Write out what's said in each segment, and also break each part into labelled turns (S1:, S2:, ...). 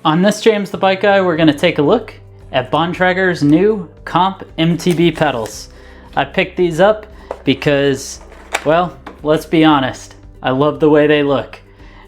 S1: On this James the Bike Guy, we're going to take a look at Bontrager's new Comp MTB pedals. I picked these up because, well, let's be honest, I love the way they look.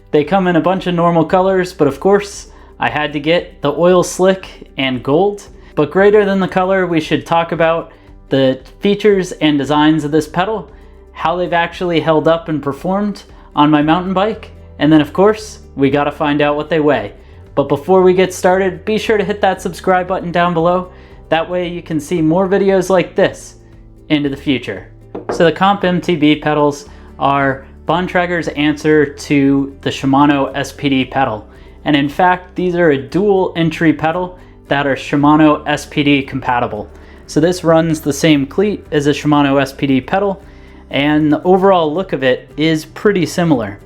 S1: They come in a bunch of normal colors, but of course, I had to get the oil slick and gold. But greater than the color, we should talk about the features and designs of this pedal, how they've actually held up and performed on my mountain bike, and then of course, we gotta find out what they weigh. But before we get started, be sure to hit that subscribe button down below. That way you can see more videos like this into the future. So the Comp MTB pedals are Bontrager's answer to the Shimano SPD pedal. And in fact, these are a dual entry pedal that are Shimano SPD compatible. So this runs the same cleat as a Shimano SPD pedal, and the overall look of it is pretty similar.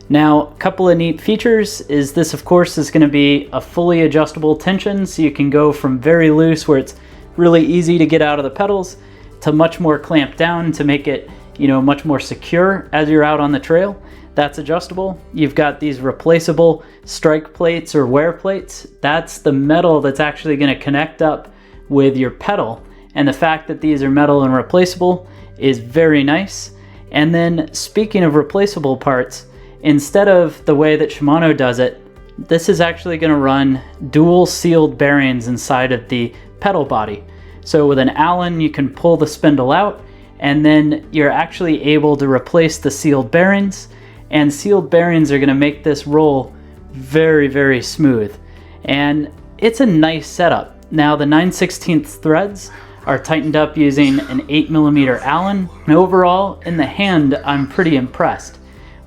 S1: Now, a couple of neat features is this, of course, is going to be a fully adjustable tension, so you can go from very loose where it's really easy to get out of the pedals to much more clamped down to make it, much more secure as you're out on the trail. That's adjustable. You've got these replaceable strike plates or wear plates. That's the metal that's actually going to connect up with your pedal, and the fact that these are metal and replaceable is very nice. And then speaking of replaceable parts, instead of the way that Shimano does it, this is actually going to run dual sealed bearings inside of the pedal body. So with an Allen, you can pull the spindle out, and then you're actually able to replace the sealed bearings, and sealed bearings are going to make this roll very, very smooth. And it's a nice setup. Now the 9/16 threads are tightened up using an 8mm Allen, and overall in the hand I'm pretty impressed.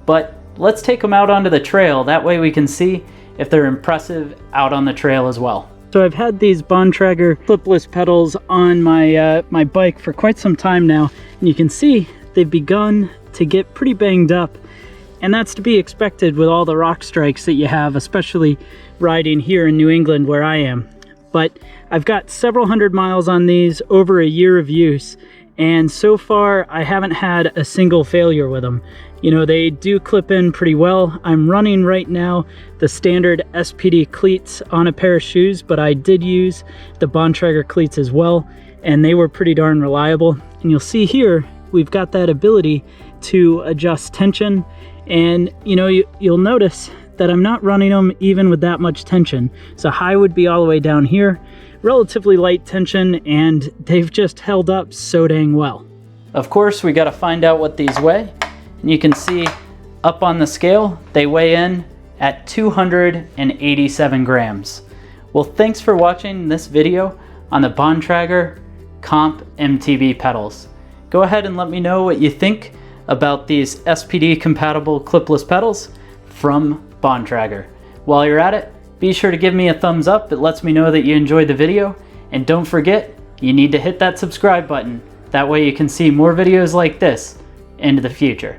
S1: But let's take them out onto the trail, that way we can see if they're impressive out on the trail as well. So I've had these Bontrager clipless pedals on my my bike for quite some time now, and you can see they've begun to get pretty banged up, and that's to be expected with all the rock strikes that you have, especially riding here in New England where I am. But I've got several hundred miles on these, over a year of use, and so far I haven't had a single failure with them. They do clip in pretty well. I'm running right now the standard SPD cleats on a pair of shoes, but I did use the Bontrager cleats as well, and they were pretty darn reliable. And you'll see here, we've got that ability to adjust tension, and you'll notice that I'm not running them even with that much tension. So high would be all the way down here, relatively light tension, and they've just held up so dang well. Of course, we got to find out what these weigh. And you can see up on the scale, they weigh in at 287 grams. Well, thanks for watching this video on the Bontrager Comp MTB pedals. Go ahead and let me know what you think about these SPD compatible clipless pedals from Bontrager. While you're at it, be sure to give me a thumbs up. It lets me know that you enjoyed the video. And don't forget, you need to hit that subscribe button. That way you can see more videos like this into the future.